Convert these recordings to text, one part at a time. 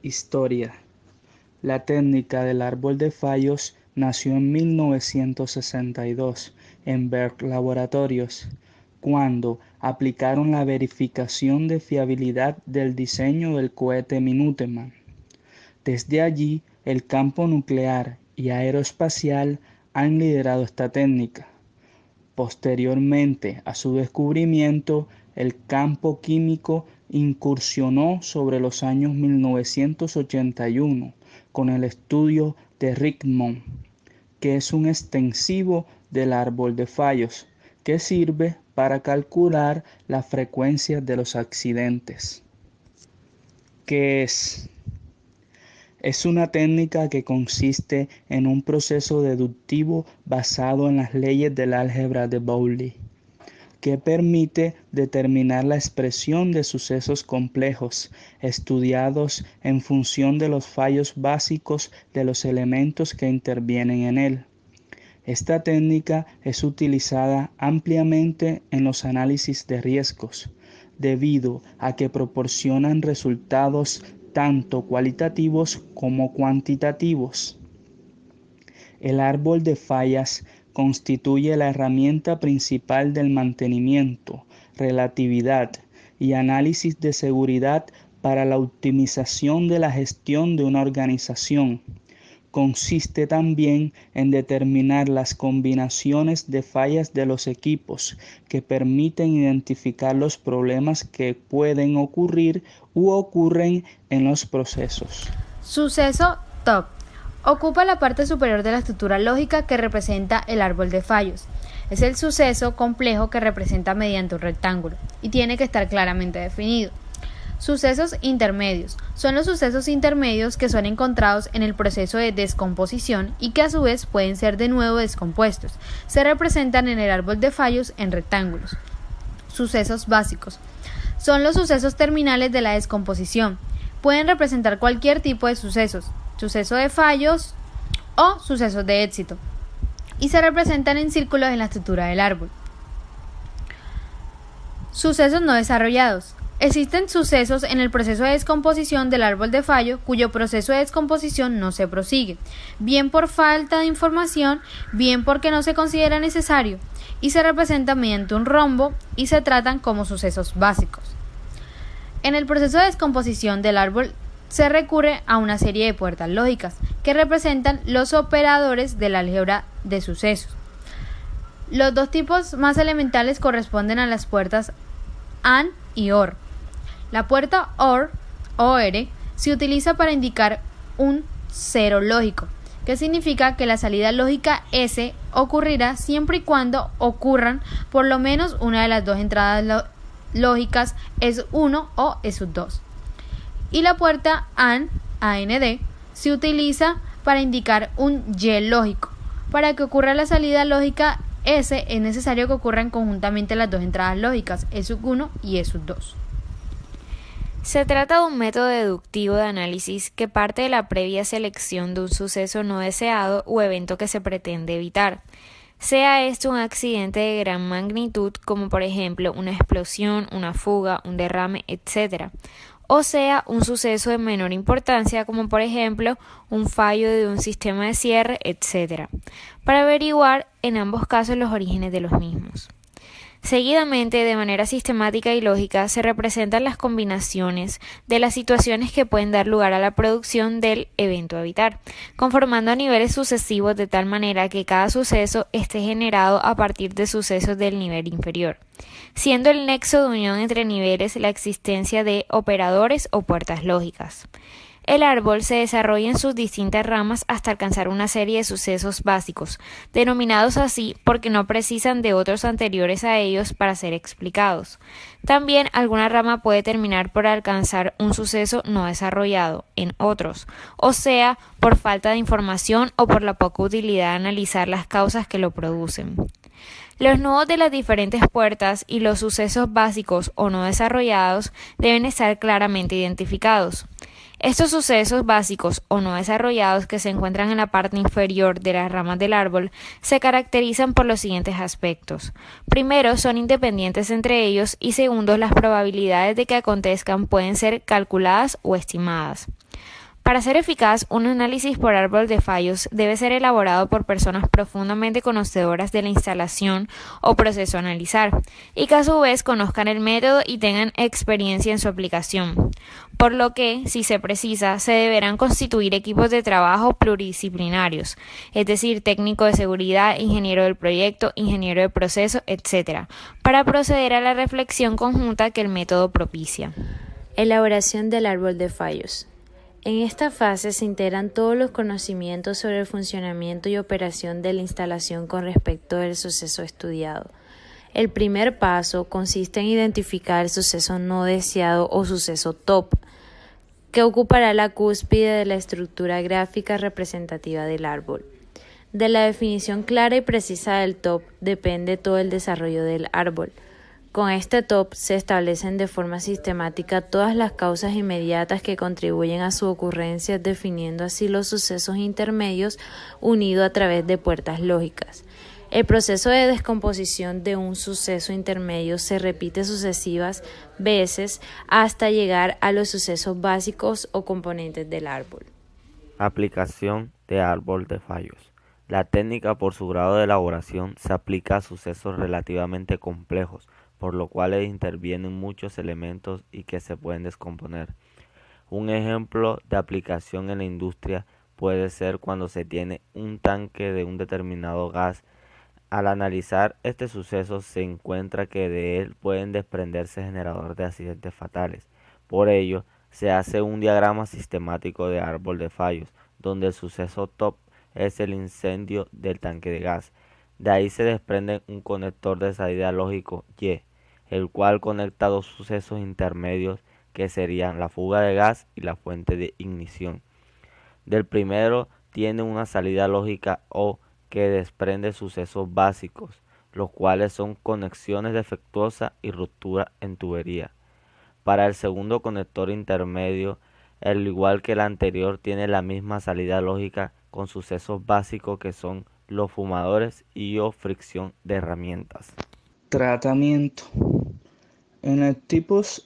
Historia. La técnica del árbol de fallos nació en 1962 en Berg Laboratorios, cuando aplicaron la verificación de fiabilidad del diseño del cohete Minuteman. Desde allí, el campo nuclear y aeroespacial han liderado esta técnica. Posteriormente a su descubrimiento, el campo químico incursionó sobre los años 1981 con el estudio de Riemann, que es un extensivo del árbol de fallos, que sirve para calcular la frecuencia de los accidentes. ¿Qué es? Es una técnica que consiste en un proceso deductivo basado en las leyes del álgebra de Pauli, que permite determinar la expresión de sucesos complejos estudiados en función de los fallos básicos de los elementos que intervienen en él. Esta técnica es utilizada ampliamente en los análisis de riesgos, debido a que proporcionan resultados tanto cualitativos como cuantitativos. El árbol de fallas constituye la herramienta principal del mantenimiento, relatividad y análisis de seguridad para la optimización de la gestión de una organización. Consiste también en determinar las combinaciones de fallas de los equipos que permiten identificar los problemas que pueden ocurrir u ocurren en los procesos. Suceso top. Ocupa la parte superior de la estructura lógica que representa el árbol de fallos. Es el suceso complejo que representa mediante un rectángulo y tiene que estar claramente definido. Sucesos intermedios. Son los sucesos intermedios que son encontrados en el proceso de descomposición y que a su vez pueden ser de nuevo descompuestos. Se representan en el árbol de fallos en rectángulos. Sucesos básicos. Son los sucesos terminales de la descomposición. Pueden representar cualquier tipo de sucesos, suceso de fallos o sucesos de éxito, y se representan en círculos en la estructura del árbol. Sucesos no desarrollados. Existen sucesos en el proceso de descomposición del árbol de fallo cuyo proceso de descomposición no se prosigue, bien por falta de información, bien porque no se considera necesario, y se representan mediante un rombo y se tratan como sucesos básicos. En el proceso de descomposición del árbol se recurre a una serie de puertas lógicas que representan los operadores del álgebra de sucesos. Los dos tipos más elementales corresponden a las puertas AND y OR. La puerta OR se utiliza para indicar un cero lógico, que significa que la salida lógica S ocurrirá siempre y cuando ocurran por lo menos una de las dos entradas lógicas S1 o S2. Y la puerta AND se utiliza para indicar un Y lógico. Para que ocurra la salida lógica S es necesario que ocurran conjuntamente las dos entradas lógicas S1 y S2. Se trata de un método deductivo de análisis que parte de la previa selección de un suceso no deseado o evento que se pretende evitar. Sea esto un accidente de gran magnitud, como por ejemplo una explosión, una fuga, un derrame, etc., o sea un suceso de menor importancia, como por ejemplo un fallo de un sistema de cierre, etc., para averiguar en ambos casos los orígenes de los mismos. Seguidamente, de manera sistemática y lógica, se representan las combinaciones de las situaciones que pueden dar lugar a la producción del evento a evitar, conformando a niveles sucesivos de tal manera que cada suceso esté generado a partir de sucesos del nivel inferior, siendo el nexo de unión entre niveles la existencia de operadores o puertas lógicas. El árbol se desarrolla en sus distintas ramas hasta alcanzar una serie de sucesos básicos, denominados así porque no precisan de otros anteriores a ellos para ser explicados. También alguna rama puede terminar por alcanzar un suceso no desarrollado en otros, o sea, por falta de información o por la poca utilidad de analizar las causas que lo producen. Los nodos de las diferentes puertas y los sucesos básicos o no desarrollados deben estar claramente identificados. Estos sucesos básicos o no desarrollados que se encuentran en la parte inferior de las ramas del árbol se caracterizan por los siguientes aspectos. Primero, son independientes entre ellos y segundo, las probabilidades de que acontezcan pueden ser calculadas o estimadas. Para ser eficaz, un análisis por árbol de fallos debe ser elaborado por personas profundamente conocedoras de la instalación o proceso a analizar, y que a su vez conozcan el método y tengan experiencia en su aplicación. Por lo que, si se precisa, se deberán constituir equipos de trabajo pluridisciplinarios, es decir, técnico de seguridad, ingeniero del proyecto, ingeniero de proceso, etc., para proceder a la reflexión conjunta que el método propicia. Elaboración del árbol de fallos. En esta fase se integran todos los conocimientos sobre el funcionamiento y operación de la instalación con respecto del suceso estudiado. El primer paso consiste en identificar el suceso no deseado o suceso top, que ocupará la cúspide de la estructura gráfica representativa del árbol. De la definición clara y precisa del top depende todo el desarrollo del árbol. Con este top se establecen de forma sistemática todas las causas inmediatas que contribuyen a su ocurrencia, definiendo así los sucesos intermedios unidos a través de puertas lógicas. El proceso de descomposición de un suceso intermedio se repite sucesivas veces hasta llegar a los sucesos básicos o componentes del árbol. Aplicación de árbol de fallos. La técnica, por su grado de elaboración, se aplica a sucesos relativamente complejos, por lo cual intervienen muchos elementos y que se pueden descomponer. Un ejemplo de aplicación en la industria puede ser cuando se tiene un tanque de un determinado gas. Al analizar este suceso se encuentra que de él pueden desprenderse generadores de accidentes fatales. Por ello, se hace un diagrama sistemático de árbol de fallos, donde el suceso top es el incendio del tanque de gas. De ahí se desprende un conector de salida lógico Y, el cual conecta dos sucesos intermedios que serían la fuga de gas y la fuente de ignición. Del primero tiene una salida lógica O que desprende sucesos básicos, los cuales son conexiones defectuosas y ruptura en tubería. Para el segundo conector intermedio, al igual que el anterior, tiene la misma salida lógica con sucesos básicos que son los fumadores y o fricción de herramientas. Tratamiento.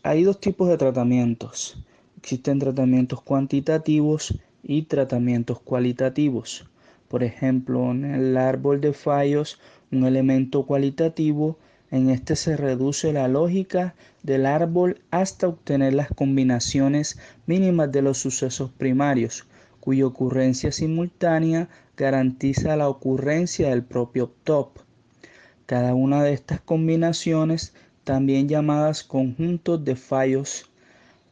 Hay dos tipos de tratamientos. Existen tratamientos cuantitativos y tratamientos cualitativos. Por ejemplo, en el árbol de fallos, un elemento cualitativo, en este se reduce la lógica del árbol hasta obtener las combinaciones mínimas de los sucesos primarios, cuya ocurrencia simultánea garantiza la ocurrencia del propio top. Cada una de estas combinaciones, también llamadas conjuntos de fallos,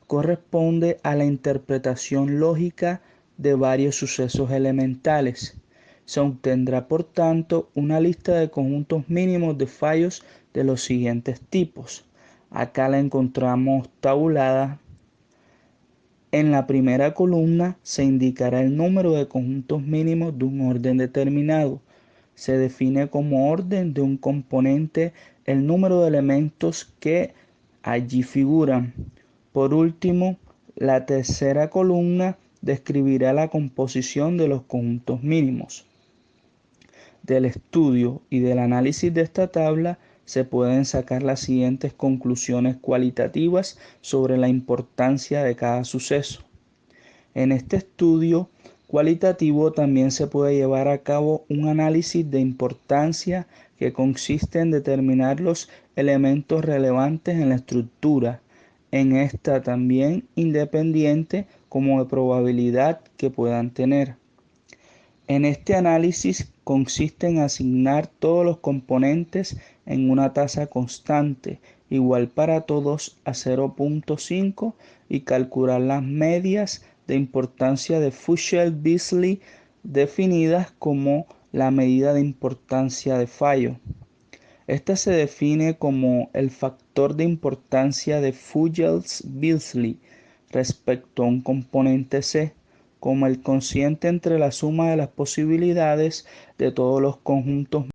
corresponde a la interpretación lógica de varios sucesos elementales. Se obtendrá, por tanto, una lista de conjuntos mínimos de fallos de los siguientes tipos. Acá la encontramos tabulada. En la primera columna se indicará el número de conjuntos mínimos de un orden determinado. Se define como orden de un componente el número de elementos que allí figuran. Por último, la tercera columna describirá la composición de los conjuntos mínimos. Del estudio y del análisis de esta tabla se pueden sacar las siguientes conclusiones cualitativas sobre la importancia de cada suceso. En este estudio cualitativo también se puede llevar a cabo un análisis de importancia que consiste en determinar los elementos relevantes en la estructura, en esta también independiente como de probabilidad que puedan tener. En este análisis consiste en asignar todos los componentes en una tasa constante, igual para todos a 0.5 y calcular las medias de importancia de Fuchs-Beasley definidas como la medida de importancia de fallo. Esta se define como el factor de importancia de Fuchs-Beasley respecto a un componente C, como el cociente entre la suma de las posibilidades de todos los conjuntos